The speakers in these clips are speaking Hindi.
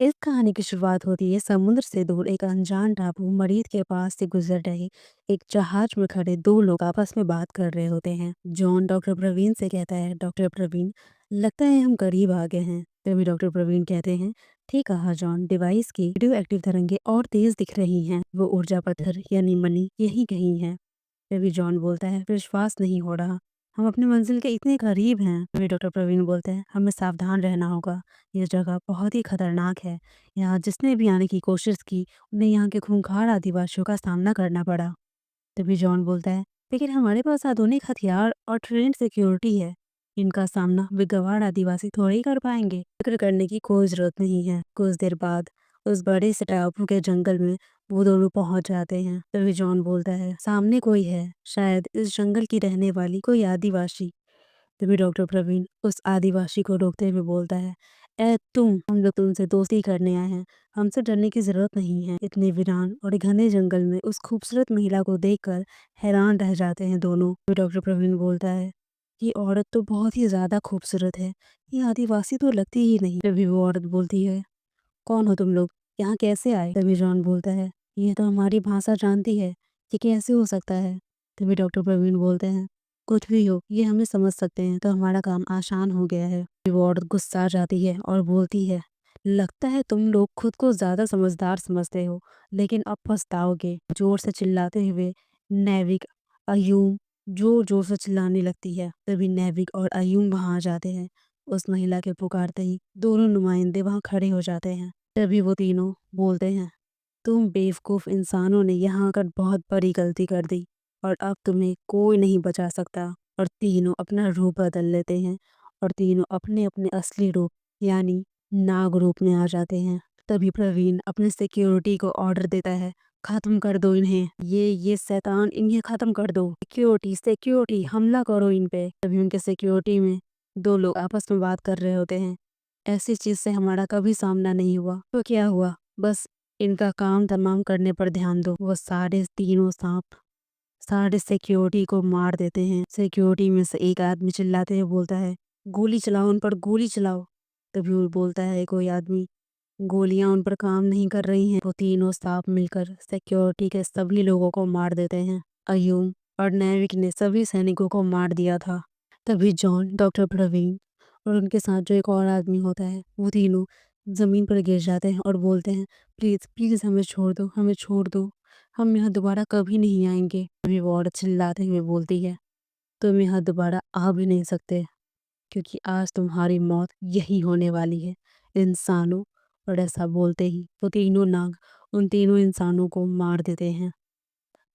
इस कहानी की शुरुआत होती है समुद्र से दूर एक अनजान टापू मरीज के पास से गुजर रहे एक जहाज में खड़े दो लोग आपस में बात कर रहे होते हैं। जॉन डॉक्टर प्रवीण से कहता है, डॉक्टर प्रवीण, लगता है हम करीब आ गए हैं। तभी डॉक्टर प्रवीण कहते हैं, ठीक कहा जॉन, डिवाइस की रेडियो एक्टिव तरंगे और तेज दिख रही हैं। वो ऊर्जा पत्थर यानी मनी यही कहीं है। तभी जॉन बोलता है, विश्वास नहीं हो रहा, हम अपनी मंजिल के इतने करीब हैं। तभी डॉक्टर प्रवीण बोलते हैं, हमें सावधान रहना होगा, ये जगह बहुत ही खतरनाक है। यहाँ जिसने भी आने की कोशिश की उन्हें यहाँ के खूंखार आदिवासियों का सामना करना पड़ा। तभी जॉन बोलता है, लेकिन हमारे पास आधुनिक हथियार और ट्रेन सिक्योरिटी है, इनका सामना बेगवार आदिवासी थोड़े ही कर पाएंगे। फिक्र करने की कोई जरूरत नहीं है। कुछ देर बाद उस बड़े से टापू के जंगल में वो दोनों पहुंच जाते हैं। तभी जॉन बोलता है, सामने कोई है, शायद इस जंगल की रहने वाली कोई आदिवासी। तभी डॉक्टर प्रवीण उस आदिवासी को रोकते हुए बोलता है, ए तुम, हम लोग तुमसे दोस्ती करने आए हैं, हमसे डरने की जरूरत नहीं है। इतने वीरान और घने जंगल में उस खूबसूरत महिला को देखकर हैरान रह जाते हैं दोनों। फिर डॉक्टर प्रवीण बोलता है, ये औरत तो बहुत ही ज्यादा खूबसूरत है, ये आदिवासी तो लगती ही नहीं। तभी वो औरत बोलती है, कौन हो तुम लोग, यहाँ कैसे आए? तभी जॉन बोलता है, ये तो हमारी भाषा जानती है, ये कैसे हो सकता है? तभी डॉक्टर प्रवीण बोलते हैं, कुछ भी हो, ये हमें समझ सकते हैं तो हमारा काम आसान हो गया है। फिर वो औरत गुस्सा जाती है और बोलती है, लगता है तुम लोग खुद को ज्यादा समझदार समझते हो, लेकिन अब पछताओगे। जोर से चिल्लाते हुए नेविक अयूम जोर जोर से चिल्लाने लगती है। तभी नेविक और अयूम वहां आ जाते हैं। उस महिला के पुकारते ही दोनों नुमाइंदे वहां खड़े हो जाते हैं। तभी वो तीनों बोलते हैं, तुम बेवकूफ इंसानों ने यहाँ आकर बहुत बड़ी गलती कर दी और अब तुम्हें कोई नहीं बचा सकता। और तीनों अपना रूप बदल लेते हैं और तीनों अपने अपने असली रूप यानी नाग रूप में आ जाते हैं। तभी प्रवीण अपने सिक्योरिटी को ऑर्डर देता है, खत्म कर दो इन्हें, ये शैतान, इन्हें खत्म कर दो। सिक्योरिटी सिक्योरिटी, हमला करो इन पे। तभी उनके सिक्योरिटी में दो लोग आपस में बात कर रहे होते हैं, ऐसी चीज से हमारा कभी सामना नहीं हुआ, तो क्या हुआ, बस इनका काम तमाम करने पर ध्यान दो। वो सारे तीनों सांप सारे सिक्योरिटी को मार देते हैं। सिक्योरिटी में से एक आदमी चिल्लाते हुए बोलता है, गोली चलाओ उन पर, गोली चलाओ। तभी वो बोलता है कोई आदमी, गोलियां उन पर काम नहीं कर रही हैं। वो तीनों सांप मिलकर सिक्योरिटी के सभी लोगों को मार देते हैं। अयूम और नैविक ने सभी सैनिकों को मार दिया था। तभी जॉन, डॉक्टर प्रवीण और उनके साथ जो एक और आदमी होता है, वो तीनों जमीन पर गिर जाते हैं और बोलते हैं, प्लीज प्लीज हमें छोड़ दो, हमें छोड़ दो, हम यहाँ दोबारा कभी नहीं आएंगे। तभी वो औरत चिल्लाते हुए बोलती है, तुम यहाँ दोबारा आ भी नहीं सकते, क्योंकि आज तुम्हारी मौत यही होने वाली है, इंसानों। और ऐसा बोलते ही वो तीनों नाग उन तीनों इंसानों को मार देते हैं।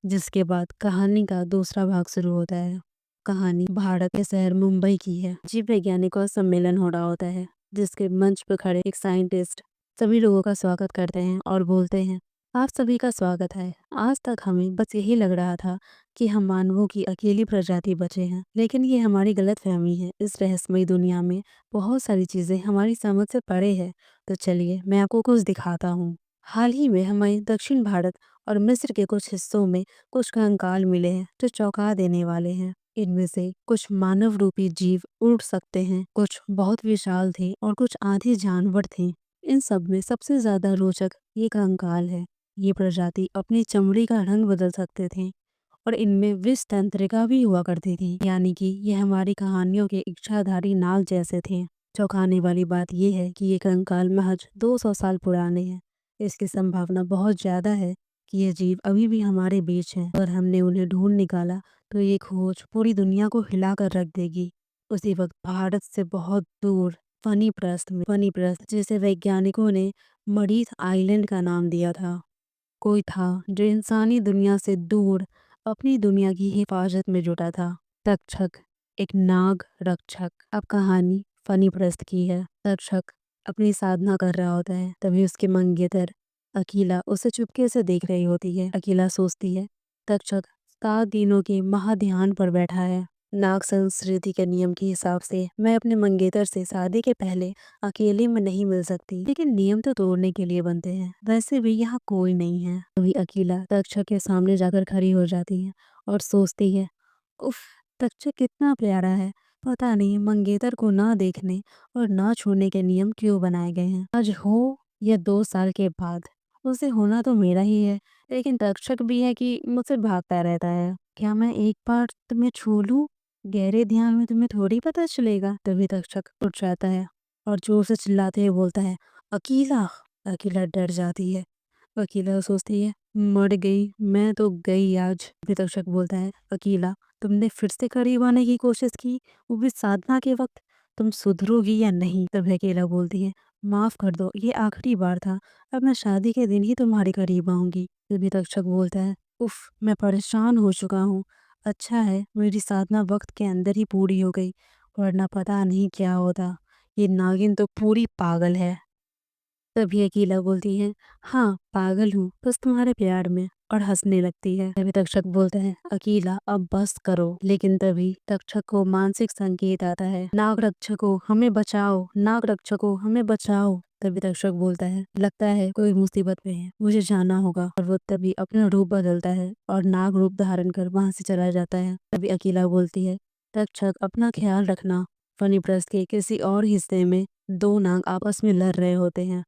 जिसके बाद कहानी का दूसरा भाग शुरू होता है। कहानी भारत के शहर मुंबई की है। जीव वैज्ञानिकों का सम्मेलन हो रहा होता है, जिसके मंच पर खड़े एक साइंटिस्ट सभी लोगों का स्वागत करते हैं और बोलते हैं, आप सभी का स्वागत है। आज तक हमें बस यही लग रहा था कि हम मानवों की अकेली प्रजाति बचे हैं, लेकिन ये हमारी गलतफहमी है। इस रहस्यमयी दुनिया में बहुत सारी चीजें हमारी समझ से परे है। तो चलिए मैं आपको कुछ दिखाता हूँ। हाल ही में हमें दक्षिण भारत और मिस्र के कुछ हिस्सों में कुछ कंकाल मिले हैं जो चौंका देने वाले हैं। इनमें से कुछ मानव रूपी जीव उड़ सकते हैं, कुछ बहुत विशाल थे और कुछ आधे जानवर थे। इन सब में सबसे ज्यादा रोचक ये कंकाल है। ये प्रजाति अपनी चमड़ी का रंग बदल सकते थे और इनमें विष तंत्रिका भी हुआ करती थी, यानी कि ये हमारी कहानियों के इच्छाधारी नाग जैसे थे। चौंकाने वाली बात यह है कि ये कंकाल महज 200 साल पुराने हैं। इसकी संभावना बहुत ज्यादा है कि ये जीव अभी भी हमारे बीच हैं। अगर हमने उन्हें ढूंढ निकाला तो ये खोज पूरी दुनिया को हिला कर रख देगी। उसी वक्त भारत से बहुत दूर फनी प्रस्थ जिसे वैज्ञानिकों ने मरीथ आइलैंड का नाम दिया था, कोई था जो इंसानी दुनिया से दूर अपनी दुनिया की हिफाजत में जुटा था। तक्षक, एक नाग रक्षक। अब कहानी फनी प्रस्थ की है। तक्षक अपनी साधना कर रहा होता है, तभी उसके मंगेतर अकीला उसे चुपके से देख रही होती है। अकीला सोचती है, तक्षक 7 दिनों के महाध्यान पर बैठा है। नाग संस्कृति के नियम के हिसाब से मैं अपने मंगेतर से शादी के पहले अकेले में नहीं मिल सकती, लेकिन नियम तो तोड़ने के लिए बनते हैं, वैसे भी यहाँ कोई नहीं है। तभी अकेला तक्षक के सामने जाकर खड़ी हो जाती है और सोचती है, उफ, तक्षक कितना प्यारा है, पता नहीं मंगेतर को ना देखने और ना छूने के नियम क्यों बनाए गए हैं। आज हो या 2 साल के बाद? उसे होना तो मेरा ही है, लेकिन तक्षक भी है कि मुझसे भागता रहता है। क्या मैं एक बार तुम्हें छू लूँ? गहरे ध्यान में तुम्हें थोड़ी पता चलेगा। तभी तक्षक उठ जाता है और जोर से चिल्लाते हुए बोलता है, अकीला! अकीला डर जाती है। अकीला सोचती है, मर गई, मैं तो गई आज। तभी तक्षक बोलता है, अकीला, तुमने फिर से करीब आने की कोशिश की, वो भी साधना के वक्त। तुम सुधरोगी या नहीं? तभी अकेला बोलती है, माफ कर दो, ये आखिरी बार था। अब मैं शादी के दिन ही तुम्हारे करीब आऊंगी। तभी तक्षक बोलता है, उफ, मैं परेशान हो चुका हूँ। अच्छा है मेरी साधना वक्त के अंदर ही पूरी हो गई, वरना पता नहीं क्या होता। ये नागिन तो पूरी पागल है। तभी अकीला बोलती है, हाँ पागल हूँ, बस तुम्हारे प्यार में। और हंसने लगती है। तभी तक्षक बोलता है, अकीला अब बस करो। लेकिन तभी तक्षक को मानसिक संकेत आता है, नाग रक्षको हमें बचाओ, नाग रक्षको हमें बचाओ। तभी तक्षक बोलता है, लगता है कोई मुसीबत में है, मुझे जाना होगा। और वो तभी अपना रूप बदलता है और नाग रूप धारण कर वहां से चला जाता है। तभी अकीला बोलती है, तक्षक अपना ख्याल रखना। फनीप्रस्थ के किसी और हिस्से में दो नाग आपस में लड़ रहे होते हैं,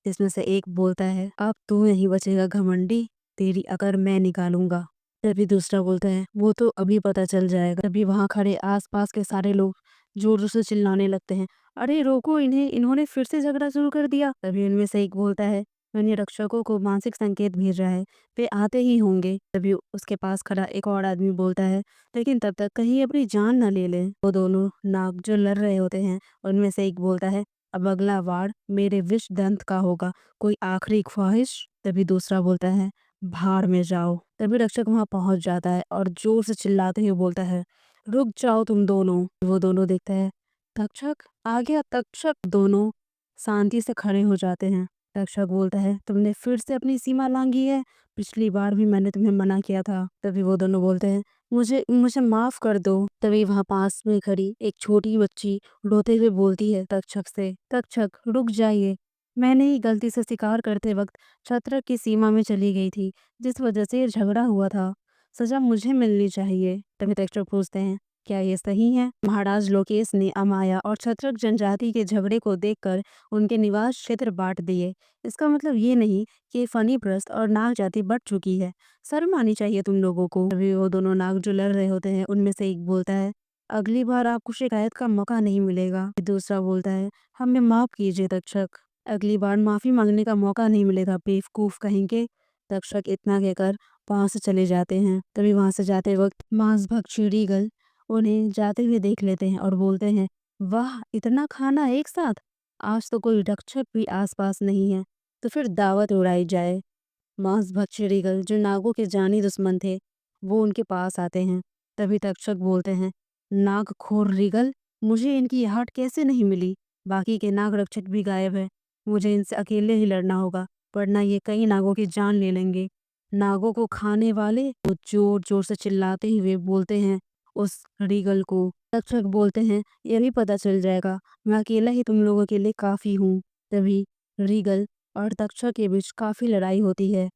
जिसमें से एक बोलता है, अब तू नहीं बचेगा घमंडी, तेरी अकड़ मैं निकालूंगा। तभी दूसरा बोलता है, वो तो अभी पता चल जाएगा। तभी वहां खड़े आसपास के सारे लोग जोर जोर से चिल्लाने लगते हैं, अरे रोको इन्हें, इन्होंने फिर से झगड़ा शुरू कर दिया। तभी उनमें से एक बोलता है, मैंने रक्षकों को मानसिक संकेत भेजा है, वे आते ही होंगे। तभी उसके पास खड़ा एक और आदमी बोलता है, लेकिन तब तक कहीं अपनी जान न ले लें। वो दोनों नाग जो लड़ रहे होते हैं उनमें से एक बोलता है, अब अगला वार मेरे विष दंत का होगा, कोई आखिरी ख्वाहिश? तभी दूसरा बोलता है, भाड़ में जाओ। तभी रक्षक वहां पहुंच जाता है और जोर से चिल्लाते हुए बोलता है, रुक जाओ तुम दोनों। वो दोनों देखते हैं, तक्षक आ गया। तक्षक दोनों शांति से खड़े हो जाते हैं। तक्षक बोलता है, तुमने फिर से अपनी सीमा लांघी है, पिछली बार भी मैंने तुम्हें मना किया था। तभी वो दोनों बोलते हैं, मुझे मुझे माफ कर दो। तभी वहां पास में खड़ी एक छोटी बच्ची रोते हुए बोलती है तक्षक से, तक्षक रुक जाइए, मैंने ही गलती से शिकार करते वक्त छत्र की सीमा में चली गई थी, जिस वजह से ये झगड़ा हुआ था। सजा मुझे मिलनी चाहिए। तभी तक्षक पूछते हैं, क्या ये सही है? महाराज लोकेश ने अमाया और छत्रक जनजाति के झगड़े को देखकर उनके निवास क्षेत्र बांट दिए। इसका मतलब ये नहीं कि फनीप्रस्थ और नाग जाति बढ़ चुकी है। शर्म आनी चाहिए तुम लोगों को। तभी वो दोनों नाग जो लड़ रहे होते हैं उनमें से एक बोलता है, अगली बार आपको शिकायत का मौका नहीं मिलेगा। दूसरा बोलता है, हमें माफ कीजिए तक्षक, अगली बार माफी मांगने का मौका नहीं मिलेगा, बेवकूफ कहेंगे। तक्षक इतना कहकर वहां से चले जाते हैं। तभी वहां से जाते वक्त मांस भक्त रीगल उन्हें जाते हुए देख लेते हैं और बोलते हैं, वाह इतना खाना एक साथ, आज तो कोई रक्षक भी आसपास नहीं है, तो फिर दावत उड़ाई जाए। मांस भक्षी रीगल जो नागों के जानी दुश्मन थे वो उनके पास आते हैं। तभी तक्षक बोलते हैं, नागखोर रीगल, मुझे इनकी आहट कैसे नहीं मिली? बाकी के नाग रक्षक भी गायब है, मुझे इनसे अकेले ही लड़ना होगा, वरना ये कई नागों की जान ले लेंगे। नागों को खाने वाले, वो जोर जोर से चिल्लाते हुए बोलते हैं उस रीगल को। तक्षक बोलते हैं, ये भी पता चल जाएगा, मैं अकेला ही तुम लोगों के लिए काफी हूँ। तभी रीगल और तक्षक के बीच काफी लड़ाई होती है।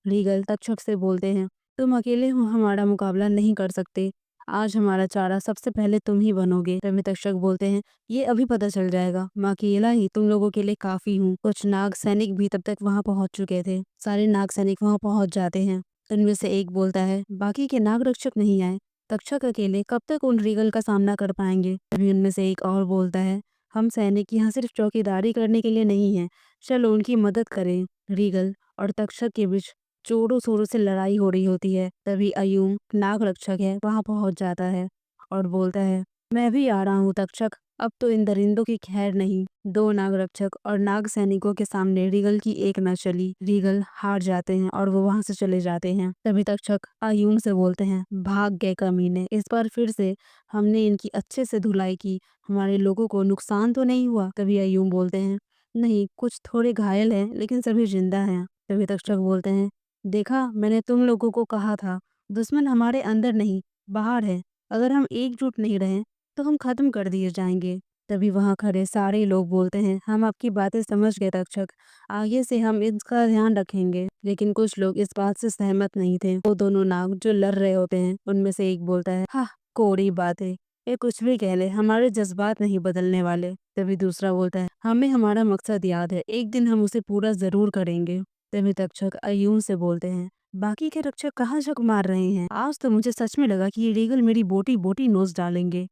रीगल तक्षक से बोलते हैं, तुम अकेले हो हमारा मुकाबला नहीं कर सकते, आज हमारा चारा सबसे पहले तुम ही बनोगे। तभी तक्षक बोलते हैं, ये अभी पता चल जाएगा, मैं अकेला ही तुम लोगों के लिए काफी हूँ। कुछ नाग सैनिक भी तब तक वहां पहुंच चुके थे। सारे नाग सैनिक वहां पहुंच जाते हैं। उनमें से एक बोलता है, बाकी के नाग रक्षक नहीं आए, तक्षक अकेले कब तक उन रीगल का सामना कर पाएंगे। तभी उनमें से एक और बोलता है, हम सैनिक यहाँ सिर्फ चौकीदारी करने के लिए नहीं है, चलो उनकी मदद करें। रीगल और तक्षक के बीच जोरों शोरों से लड़ाई हो रही होती है। तभी अयूम नाग रक्षक है वहां पहुंच जाता है और बोलता है, मैं भी आ रहा हूँ तक्षक, अब तो इन दरिंदों की खैर नहीं। दो नाग रक्षक और नाग सैनिकों के सामने रीगल की एक न चली। रीगल हार जाते हैं और वो वहां से चले जाते हैं। तभी तक्षक अयूम से बोलते हैं, भाग गए कमीने, इस बार फिर से हमने इनकी अच्छे से धुलाई की, हमारे लोगों को नुकसान तो नहीं हुआ। तभी अयूम बोलते हैं, नहीं, कुछ थोड़े घायल हैं लेकिन सभी जिंदा हैं। तभी तक्षक बोलते हैं, देखा मैंने तुम लोगों को कहा था, दुश्मन हमारे अंदर नहीं बाहर है, अगर हम एकजुट नहीं रहे तो हम खत्म कर दिए जाएंगे। तभी वहां खड़े सारे लोग बोलते हैं, हम आपकी बातें समझ गए तक्षक, आगे से हम इसका ध्यान रखेंगे। लेकिन कुछ लोग इस बात से सहमत नहीं थे। वो दोनों नाग जो लड़ रहे होते हैं उनमें से एक बोलता है, हाँ कोरी बात है, ये कुछ भी कह ले, हमारे जज्बात नहीं बदलने वाले। तभी दूसरा बोलता है, हमें हमारा मकसद याद है, एक दिन हम उसे पूरा जरूर करेंगे। तभी तक्षक अय्यून से बोलते हैं, बाकी के रक्षक कहाँ झक मार रहे हैं? आज तो मुझे सच में लगा कि ये रीगल मेरी बोटी बोटी नोच डालेंगे।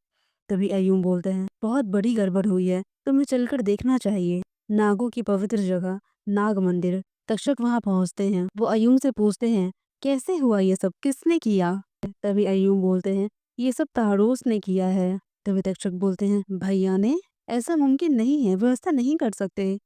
तभी अय्यूम बोलते हैं, बहुत बड़ी गड़बड़ हुई है, तुम्हें चलकर देखना चाहिए। नागों की पवित्र जगह, नाग मंदिर। तक्षक वहां पहुंचते हैं। वो अय्यूम से पूछते हैं, कैसे हुआ ये सब, किसने किया? तभी अय्यूम बोलते हैं, ये सब तारोस ने किया है। तभी तक्षक बोलते हैं, भैया ने? ऐसा मुमकिन नहीं है, वो ऐसा नहीं कर सकते।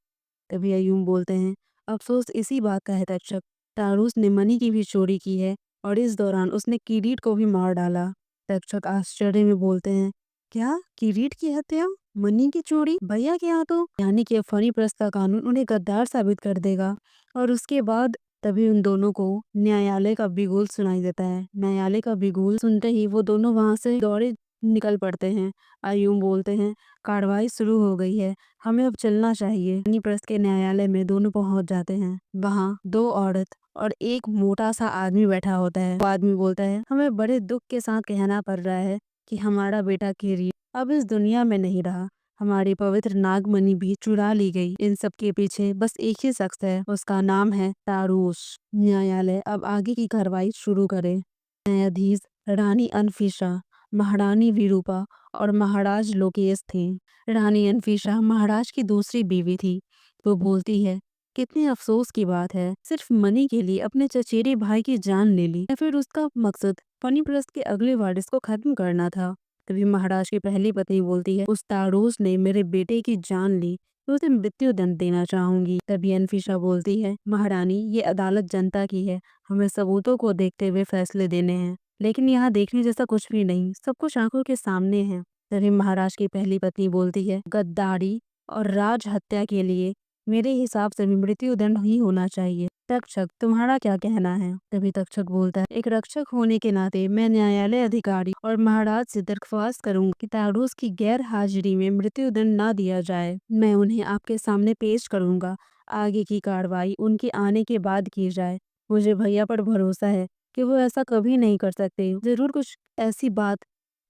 तभी अय्यूम बोलते हैं, अफसोस इसी बात का है तक्षक, तारूस ने मणि की भी चोरी की है और इस दौरान उसने किरीट को भी मार डाला। तक्षक आश्चर्य में बोलते हैं, क्या किरीट की हत्या, मणि की चोरी भैया के हाथों? यानी कि फनी प्रस्थ का कानून उन्हें गद्दार साबित कर देगा। और उसके बाद तभी उन दोनों को न्यायालय का बिगुल सुनाई देता है। न्यायालय का बिगुल सुनते ही वो दोनों वहां से दौड़े निकल पड़ते हैं। अय्यूम बोलते हैं, कार्रवाई शुरू हो गई है, हमें अब चलना चाहिए। इंद्रप्रस्थ के न्यायालय में दोनों पहुंच जाते हैं। वहाँ दो औरत और एक मोटा सा आदमी बैठा होता है। वो आदमी बोलता है, हमें बड़े दुख के साथ कहना पड़ रहा है कि हमारा बेटा किरीट अब इस दुनिया में नहीं रहा। हमारी पवित्र नागमणि भी चुरा ली गई। इन सब के पीछे बस एक ही शख्स है, उसका नाम है तारूस। न्यायालय अब आगे की कार्रवाई शुरू करे। न्यायाधीश रानी अनफिशा, महारानी विरूपा और महाराज लोकेश थे। रानी अनफिशा महाराज की दूसरी बीवी थी। वो बोलती है, कितने अफसोस की बात है, सिर्फ मनी के लिए अपने चचेरे भाई की जान ले ली, या फिर उसका मकसद फनीप्रस्थ के अगले वारिस को खत्म करना था। तभी महाराज की पहली पत्नी बोलती है, उस तारोस ने मेरे बेटे की जान ली, मैं उसे मृत्यु दंड देना चाहूंगी। तभी अनफिशा बोलती है, महारानी ये अदालत जनता की है, हमें सबूतों को देखते हुए फैसले देने हैं, लेकिन यहाँ देखने जैसा कुछ भी नहीं, सब कुछ आंखों के सामने है। तभी महाराज की पहली पत्नी बोलती है, गद्दारी और राज हत्या के लिए मेरे हिसाब से भी मृत्यु दंड ही होना चाहिए। तक्षक, तुम्हारा क्या कहना है? तभी तक्षक बोलता है, एक रक्षक होने के नाते मैं न्यायालय अधिकारी और महाराज से दरख्वास्त करूंगा कि तारूस की गैर हाजिरी में मृत्यु दंड ना दिया जाए। मैं उन्हें आपके सामने पेश करूंगा। आगे की कार्रवाई उनके आने के बाद की जाए। मुझे भैया पर भरोसा है कि वो ऐसा कभी नहीं कर सकते। जरूर कुछ ऐसी बात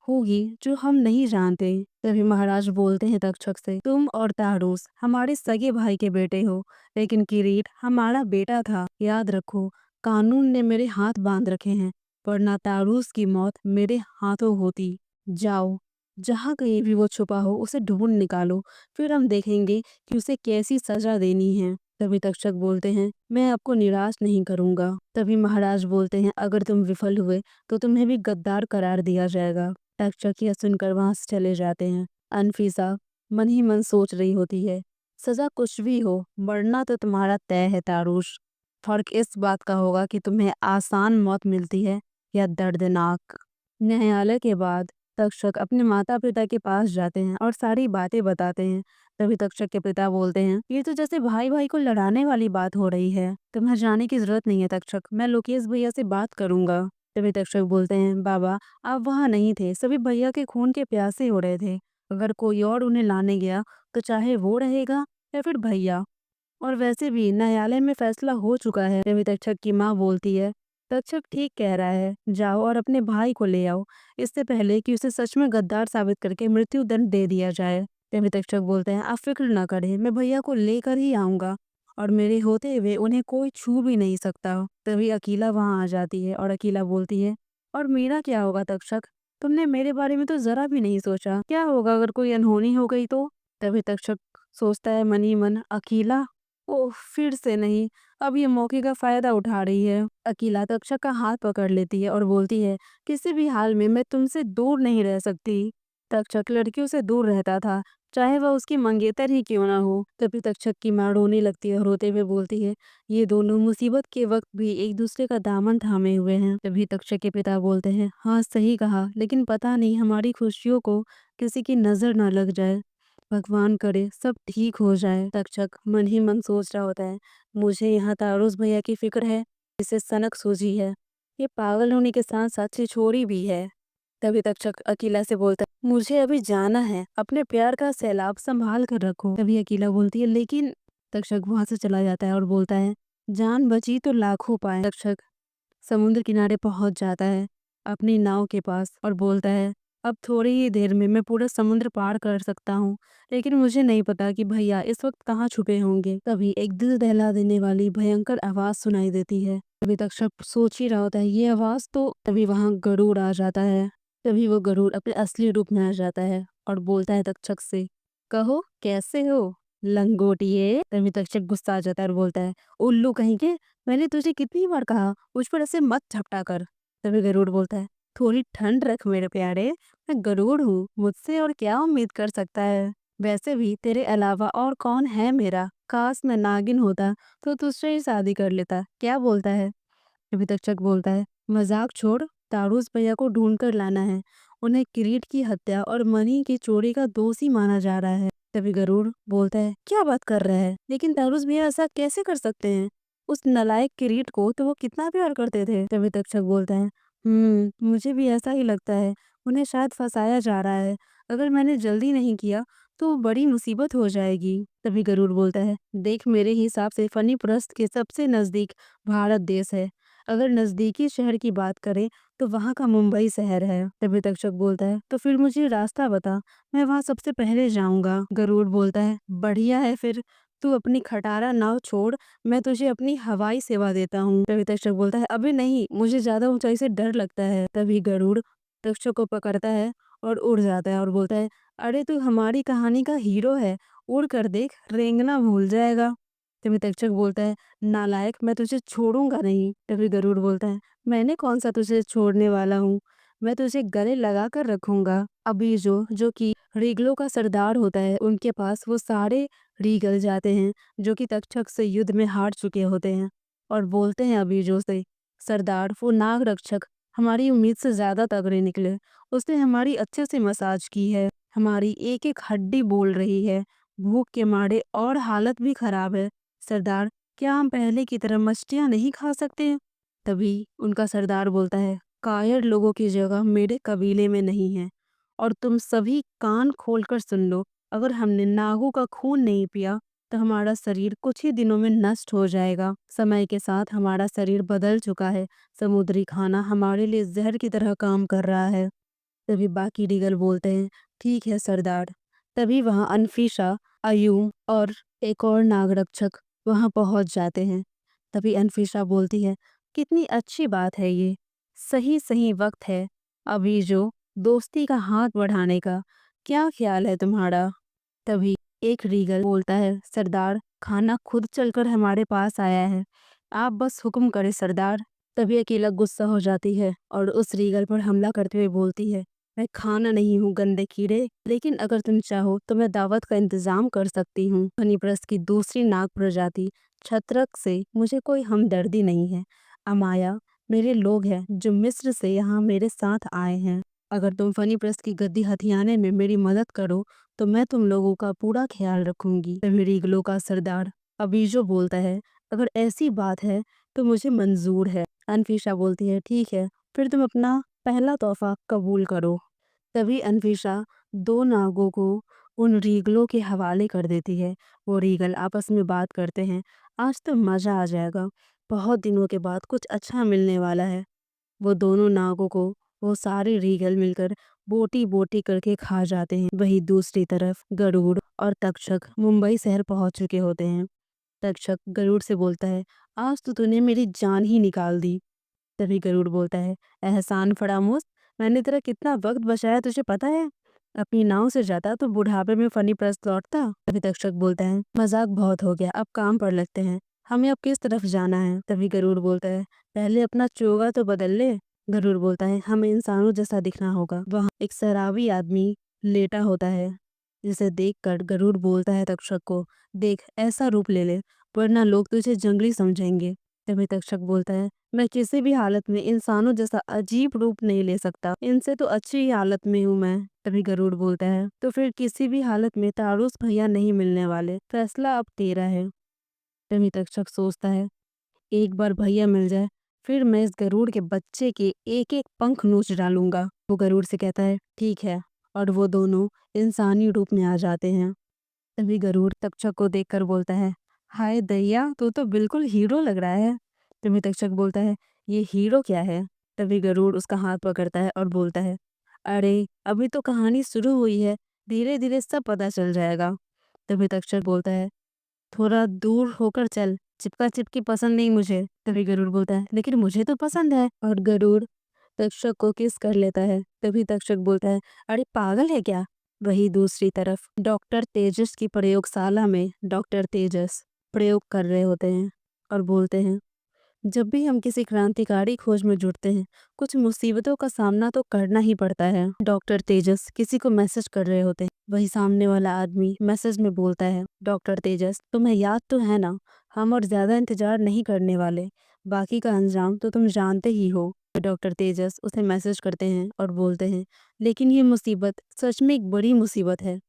होगी जो हम नहीं जानते। तभी महाराज बोलते हैं तक्षक से, तुम और तारूस हमारे सगे भाई के बेटे हो, लेकिन किरीट हमारा बेटा था। याद रखो, कानून ने मेरे हाथ बांध रखे हैं, वरना तारूस की मौत मेरे हाथों होती। जाओ, जहाँ कहीं भी वो छुपा हो उसे ढूंढ निकालो, फिर हम देखेंगे कि उसे कैसी सजा देनी है। तभी तक्षक बोलते हैं, मैं आपको निराश नहीं करूंगा। तभी महाराज बोलते हैं, अगर तुम विफल हुए तो तुम्हें भी गद्दार करार दिया जाएगा। तक्षक यह सुनकर वहां से चले जाते हैं। अनफीसा मन ही मन सोच रही होती है, सजा कुछ भी हो, मरना तो तुम्हारा तय है तारूश। फर्क इस बात का होगा कि तुम्हें आसान मौत मिलती है या दर्दनाक। न्यायालय के बाद तक्षक अपने माता पिता के पास जाते हैं और सारी बातें बताते हैं। तभी तक्षक के पिता बोलते हैं, ये तो जैसे भाई भाई को लड़ाने वाली बात हो रही है, तुम्हें जाने की जरूरत नहीं है तक्षक, मैं लोकेश भैया से बात करूंगा। तभी तक्षक बोलते हैं, बाबा आप वहाँ नहीं थे, सभी भैया के खून के प्यासे हो रहे थे। अगर कोई और उन्हें लाने गया तो चाहे वो रहेगा या फिर भैया, और वैसे भी न्यायालय में फैसला हो चुका है। तभी तक्षक की माँ बोलती है, तक्षक ठीक कह रहा है, जाओ और अपने भाई को ले आओ, इससे पहले कि उसे सच में गद्दार साबित करके मृत्यु दंड दे दिया जाए। तभी तक्षक बोलते हैं, आप फिक्र न करें, मैं भैया को लेकर ही आऊंगा और मेरे होते हुए उन्हें कोई छू भी नहीं सकता। तभी अकीला वहां आ जाती है और अकीला बोलती है, और मेरा क्या होगा तक्षक, तुमने मेरे बारे में तो जरा भी नहीं सोचा, क्या होगा अगर कोई अनहोनी हो गई तो? तभी तक्षक सोचता है मन ही मन, अकीला, ओह फिर से नहीं, अब ये मौके का फायदा उठा रही है। अकीला तक्षक का हाथ पकड़ लेती है और बोलती है, किसी भी हाल में मैं तुमसे दूर नहीं रह सकती। तक्षक लड़कियों से दूर रहता था, चाहे वह उसकी मंगेतर ही क्यों ना हो। तभी तक्षक की माँ रोने लगती है और रोते हुए बोलती है, ये दोनों मुसीबत के वक्त भी एक दूसरे का दामन थामे हुए हैं। तभी तक्षक के पिता बोलते हैं, हाँ सही कहा, लेकिन पता नहीं हमारी खुशियों को किसी की नजर न लग जाए। भगवान करे सब ठीक हो जाए। तक्षक मन ही मन सोच रहा होता है, मुझे यहाँ तारुस भैया की फिक्र है, इसे सनक सूझी है, ये पागल होने के साथ साथ छिछोरी भी है। तभी तक्षक अकीला से बोलता है, मुझे अभी जाना है, अपने प्यार का सैलाब संभाल कर रखो। तभी अकीला बोलती है, लेकिन तक्षक वहां से चला जाता है और बोलता है, जान बची तो लाखों पाए। तक्षक समुद्र किनारे पहुंच जाता है अपनी नाव के पास और बोलता है, अब थोड़ी ही देर में मैं पूरा समुद्र पार कर सकता हूँ, लेकिन मुझे नहीं पता कि भैया इस वक्त कहाँ छुपे होंगे। तभी एक दिल दहला देने वाली भयंकर आवाज सुनाई देती है। तभी तक्षक सोच ही रहा होता है ये आवाज तो। तभी वहां गरुड़ आ जाता है। तभी वो गरुड़ अपने असली रूप में आ जाता है और बोलता है तक्षक से, कहो कैसे हो लंगोटिए। तभी तक्षक गुस्सा आ जाता है और बोलता है, उल्लू कहीं के, मैंने तुझे कितनी बार कहा मुझ पर ऐसे मत झपटा कर। तभी गरुड़ बोलता है, थोड़ी ठंड रख मेरे प्यारे, मैं गरुड़ हूँ, मुझसे और क्या उम्मीद कर सकता है। वैसे भी तेरे अलावा और कौन है मेरा, काश मैं नागिन होता तो तुझसे ही शादी कर लेता, क्या बोलता है। अभी तक चक बोलता है, मजाक छोड़, तारूस भैया को ढूंढ कर लाना है। उन्हें किरीट की हत्या और मणि की चोरी का दोषी माना जा रहा है। तभी गरुड़ बोलता है, क्या बात कर रहा है, लेकिन तारूस भैया ऐसा कैसे कर सकते हैं। उस नलायक किरीट को तो वो कितना प्यार करते थे। तभी तक्षक बोलता है, मुझे भी ऐसा ही लगता है, उन्हें शायद फंसाया जा रहा है। अगर मैंने जल्दी नहीं किया तो बड़ी मुसीबत हो जाएगी। तभी गरुड़ बोलता है, देख मेरे हिसाब से फनीप्रस्थ के सबसे नजदीक भारत देश है। अगर नजदीकी शहर की बात करें तो वहाँ का मुंबई शहर है। तभी तक्षक बोलता है, तो फिर मुझे रास्ता बता, मैं वहाँ सबसे पहले जाऊंगा। गरुड़ बोलता है, बढ़िया है, फिर तू अपनी खटारा नाव छोड़, मैं तुझे अपनी हवाई सेवा देता हूँ। तभी तक्षक बोलता है, अभी नहीं, मुझे ज्यादा ऊंचाई से डर लगता है। तभी गरुड़ तक्षक को पकड़ता है और उड़ जाता है और बोलता है, अरे तू हमारी कहानी का हीरो है, उड़ कर देख, रेंगना भूल जाएगा। तभी तक्षक बोलता है, नालायक, मैं तुझे छोड़ूंगा नहीं। तभी गरुड़ बोलता है, मैंने कौन सा तुझे छोड़ने वाला हूँ, मैं तुझे गले लगा कर रखूंगा। अभी जो कि रीगलों का सरदार होता है, उनके पास वो सारे रीगल जाते हैं जो कि तक्षक से युद्ध में हार चुके होते हैं और बोलते हैं अबीजो से, सरदार वो नाग रक्षक हमारी उम्मीद से ज्यादा तगड़े निकले, उसने हमारी अच्छे से मसाज की है, हमारी एक एक हड्डी बोल रही है, भूख के मारे और हालत भी खराब है। सरदार, क्या हम पहले की तरह मछलियाँ नहीं खा सकते। तभी उनका सरदार बोलता है, कायर लोगों की जगह मेरे कबीले में नहीं है, और तुम सभी कान खोलकर सुन लो, अगर हमने नागों का खून नहीं पिया तो हमारा शरीर कुछ ही दिनों में नष्ट हो जाएगा। समय के साथ हमारा शरीर बदल चुका है, समुद्री खाना हमारे लिए जहर की तरह काम कर रहा है। तभी बाकी रीगल बोलते हैं, ठीक है सरदार। तभी वहां अनफीशा, अयूम और एक और नागरक्षक वहां पहुंच जाते हैं। तभी अनफीशा बोलती है, कितनी अच्छी बात है ये, सही सही वक्त है अभी जो दोस्ती का हाथ बढ़ाने का, क्या ख्याल है तुम्हारा। तभी एक रीगल बोलता है, सरदार खाना खुद चलकर हमारे पास आया है, आप बस हुक्म करें सरदार। तभी अकेला गुस्सा हो जाती है और उस रीगल पर हमला करते हुए बोलती है, मैं खाना नहीं हूँ गंदे कीड़े, लेकिन अगर तुम चाहो तो मैं दावत का इंतजाम कर सकती हूँ। फनीप्रस्थ की दूसरी नाग प्रजाति छत्रक से मुझे कोई हमदर्दी नहीं है। अमाया मेरे लोग हैं जो मिस्र से यहाँ मेरे साथ आए हैं। अगर तुम फनीप्रस्थ की गद्दी हथियाने में मेरी मदद करो तो मैं तुम लोगों का पूरा ख्याल रखूंगी। तभी रीगलों का सरदार अबीजो बोलता है, अगर ऐसी बात है तो मुझे मंजूर है। अनफीशा बोलती है, ठीक है, फिर तुम अपना पहला तोहफा कबूल करो। तभी अनफीशा दो नागों को उन रीगलों के हवाले कर देती है। वो रीगल आपस में बात करते हैं, आज तो मजा आ जाएगा, बहुत दिनों के बाद कुछ अच्छा मिलने वाला है। वो दोनों नागों को वो सारे रीगल मिलकर बोटी बोटी करके खा जाते हैं। वहीं दूसरी तरफ गरुड़ और तक्षक मुंबई शहर पहुंच चुके होते हैं। तक्षक गरुड़ से बोलता है, आज तो तूने मेरी जान ही निकाल दी। तभी गरुड़ बोलता है, एहसान फरामोश, मैंने तेरा कितना वक्त बचाया तुझे पता है, अपनी नाव से जाता तो बुढ़ापे में फनी प्रस्त लौटता। तभी तक्षक बोलता है, मजाक बहुत हो गया, अब काम पर लगते हैं, हमें अब किस तरफ जाना है। तभी गरुड़ बोलता है, पहले अपना चोगा तो बदल ले। गरुड़ बोलता है, हमें इंसानों जैसा दिखना होगा। वहाँ एक शराबी आदमी लेटा होता है, जिसे देखकर गरुड़ बोलता है तक्षक को, देख ऐसा रूप ले ले, वरना लोग तुझे जंगली समझेंगे। तभी तक्षक बोलता है, मैं किसी भी हालत में इंसानों जैसा अजीब रूप नहीं ले सकता, इनसे तो अच्छी ही हालत में हूँ मैं। तभी गरुड़ बोलता है, तो फिर किसी भी हालत में तारूस भैया नहीं मिलने वाले, फैसला अब तेरा है। तभी तक्षक सोचता है, एक बार भैया मिल जाए फिर मैं इस गरुड़ के बच्चे के एक एक पंख नोच डालूंगा। वो गरुड़ से कहता है, ठीक है, और वो दोनों इंसानी रूप में आ जाते हैं। तभी गरुड़ तक्षक को देखकर बोलता है, हाय दैया, तू तो बिल्कुल हीरो लग रहा है। तभी तक्षक बोलता है, ये हीरो क्या है। तभी गरुड़ उसका हाथ पकड़ता है और बोलता है, अरे अभी तो कहानी शुरू हुई है, धीरे धीरे सब पता चल जाएगा। तभी तक्षक बोलता है, थोड़ा दूर होकर चल, चिपका चिपकी पसंद नहीं मुझे। तभी गरुड़ बोलता है, लेकिन मुझे तो पसंद है। और गरुड़ तक्षक को किस कर लेता है। तभी तक्षक बोलता है, अरे पागल है क्या। वही दूसरी तरफ डॉक्टर तेजस की प्रयोगशाला में डॉक्टर तेजस प्रयोग कर रहे होते हैं और बोलते हैं, जब भी हम किसी क्रांतिकारी खोज में जुटते हैं, कुछ मुसीबतों का सामना तो करना ही पड़ता है। डॉक्टर तेजस किसी को मैसेज कर रहे होते हैं। वही सामने वाला आदमी मैसेज में बोलता है, डॉक्टर तेजस तुम्हें याद तो है ना, हम और ज्यादा इंतजार नहीं करने वाले, बाकी का अंजाम तो तुम जानते ही हो। डॉक्टर तेजस उसे मैसेज करते हैं और बोलते हैं, लेकिन ये मुसीबत सच में एक बड़ी मुसीबत है।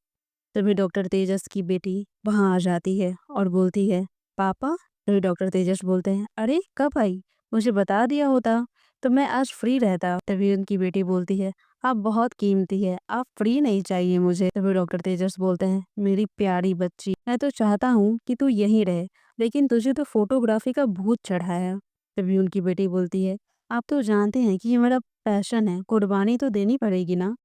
तभी डॉक्टर तेजस की बेटी वहां आ जाती है और बोलती है, पापा। तभी डॉक्टर तेजस बोलते हैं, अरे कब आई, मुझे बता दिया होता तो मैं आज फ्री रहता। तभी उनकी बेटी बोलती है, आप बहुत कीमती है, आप फ्री नहीं चाहिए मुझे। तभी डॉक्टर तेजस बोलते हैं, मेरी प्यारी बच्ची, मैं तो चाहता हूँ कि तू यहीं रहे, लेकिन तुझे तो फोटोग्राफी का भूत चढ़ा है। तभी उनकी बेटी बोलती है, आप तो जानते हैं कि ये मेरा पैशन है, कुर्बानी तो देनी पड़ेगी ना।